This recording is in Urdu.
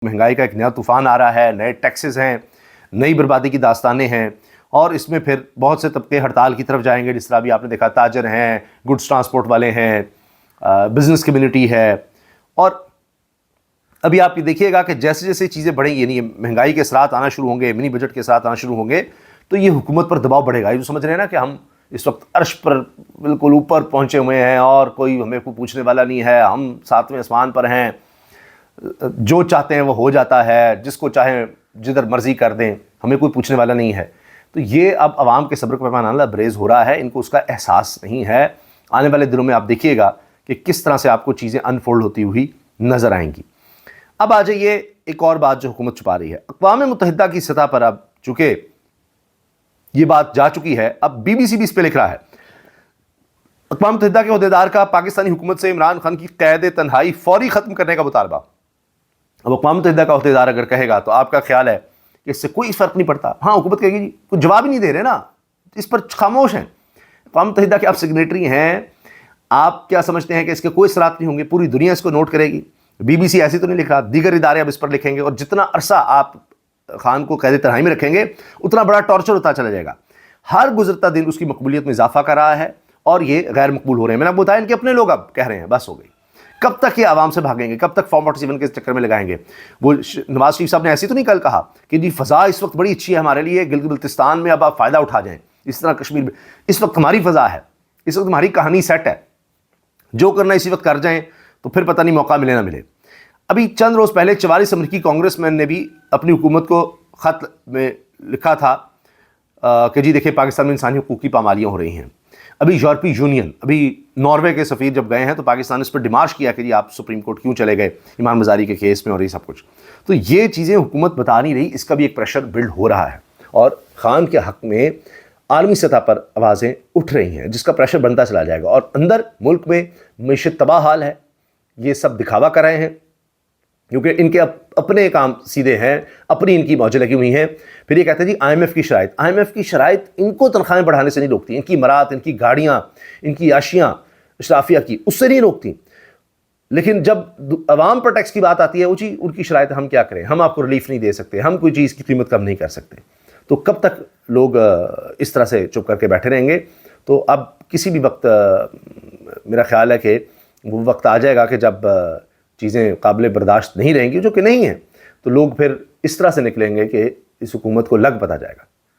مہنگائی کا ایک نیا طوفان آ رہا ہے، نئے ٹیکسز ہیں، نئی بربادی کی داستانیں ہیں، اور اس میں پھر بہت سے طبقے ہڑتال کی طرف جائیں گے، جس طرح بھی آپ نے دیکھا تاجر ہیں، گڈس ٹرانسپورٹ والے ہیں، بزنس کمیونٹی ہے. اور ابھی آپ یہ دیکھیے گا کہ جیسے جیسے چیزیں بڑھیں گی، یعنی مہنگائی کے اثرات آنا شروع ہوں گے، منی بجٹ کے اثرات آنا شروع ہوں گے، تو یہ حکومت پر دباؤ بڑھے گا. یہ جو سمجھ رہے ہیں نا کہ ہم اس وقت عرش پر بالکل اوپر پہنچے ہوئے ہیں اور کوئی ہمیں کو پوچھنے والا نہیں ہے، ہم ساتویں آسمان پر ہیں، جو چاہتے ہیں وہ ہو جاتا ہے، جس کو چاہیں جدھر مرضی کر دیں، ہمیں کوئی پوچھنے والا نہیں ہے. تو یہ اب عوام کے صبر کا پیمانہ بریز ہو رہا ہے، ان کو اس کا احساس نہیں ہے. آنے والے دنوں میں آپ دیکھیے گا کہ کس طرح سے آپ کو چیزیں انفولڈ ہوتی ہوئی نظر آئیں گی. اب آ جائیے ایک اور بات جو حکومت چھپا رہی ہے. اقوام متحدہ کی سطح پر اب چونکہ یہ بات جا چکی ہے، اب بی بی سی بھی اس پہ لکھ رہا ہے. اقوام متحدہ کے عہدیدار کا پاکستانی حکومت سے عمران خان کی قید تنہائی فوری ختم کرنے کا مطالبہ. اب اقوام متحدہ کا عہدیدار اگر کہے گا تو آپ کا خیال ہے کہ اس سے کوئی فرق نہیں پڑتا. ہاں، حکومت کہے گی جی کوئی جواب ہی نہیں دے رہے نا، اس پر خاموش ہیں. اقوام متحدہ کے آپ سگنیٹری ہیں، آپ کیا سمجھتے ہیں کہ اس کے کوئی اثرات نہیں ہوں گے؟ پوری دنیا اس کو نوٹ کرے گی. بی بی سی ایسی تو نہیں لکھ رہا، دیگر ادارے اب اس پر لکھیں گے، اور جتنا عرصہ آپ خان کو قید تنہائی میں رکھیں گے اتنا بڑا ٹارچر ہوتا چلا جائے گا. ہر گزرتا دن اس کی مقبولیت میں اضافہ کر رہا ہے اور یہ غیر مقبول ہو رہے ہیں. میں نے آپ کو بتایا ان کے اپنے لوگ اب کہہ رہے ہیں بس ہو گئی. کب تک یہ عوام سے بھاگیں گے؟ کب تک فارم 47 کے چکر میں لگائیں گے؟ وہ نواز شریف صاحب نے ایسی تو نہیں کل کہا کہ جی فضا اس وقت بڑی اچھی ہے ہمارے لیے، گلگت بلتستان میں اب آپ فائدہ اٹھا جائیں، اس طرح کشمیر میں اس وقت ہماری فضا ہے، اس وقت ہماری کہانی سیٹ ہے، جو کرنا اسی وقت کر جائیں، تو پھر پتہ نہیں موقع ملے نہ ملے. ابھی چند روز پہلے 44 امریکی کانگریس مین نے بھی اپنی حکومت کو خط میں لکھا تھا کہ جی دیکھیں پاکستان میں انسانی حقوق کی پامالیاں ہو رہی ہیں. ابھی یورپی یونین، ابھی ناروے کے سفیر جب گئے ہیں تو پاکستان اس پر ڈیمارش کیا کہ جی آپ سپریم کورٹ کیوں چلے گئے ایمان مزاری کے کیس میں اور یہ سب کچھ. تو یہ چیزیں حکومت بتا نہیں رہی، اس کا بھی ایک پریشر بلڈ ہو رہا ہے، اور خان کے حق میں عالمی سطح پر آوازیں اٹھ رہی ہیں جس کا پریشر بنتا چلا جائے گا. اور اندر ملک میں معیشت تباہ حال ہے. یہ سب دکھاوا کر رہے ہیں کیونکہ ان کے اپنے کام سیدھے ہیں، اپنی ان کی موجیں لگی ہوئی ہیں. پھر یہ کہتے ہیں جی آئی ایم ایف کی شرائط. آئی ایم ایف کی شرائط ان کو تنخواہیں بڑھانے سے نہیں روکتی، ان کی مرات، ان کی گاڑیاں، ان کی عیاشیاں اشرافیہ کی، اس سے نہیں روکتی. لیکن جب عوام پر ٹیکس کی بات آتی ہے، وہ جی ان کی شرائط ہم کیا کریں، ہم آپ کو ریلیف نہیں دے سکتے، ہم کوئی چیز کی قیمت کم نہیں کر سکتے. تو کب تک لوگ اس طرح سے چپ کر کے بیٹھے رہیں گے؟ تو اب کسی بھی وقت میرا خیال ہے کہ وہ وقت آ جائے گا کہ جب چیزیں قابل برداشت نہیں رہیں گی، جو کہ نہیں ہیں، تو لوگ پھر اس طرح سے نکلیں گے کہ اس حکومت کو لگ پتہ جائے گا.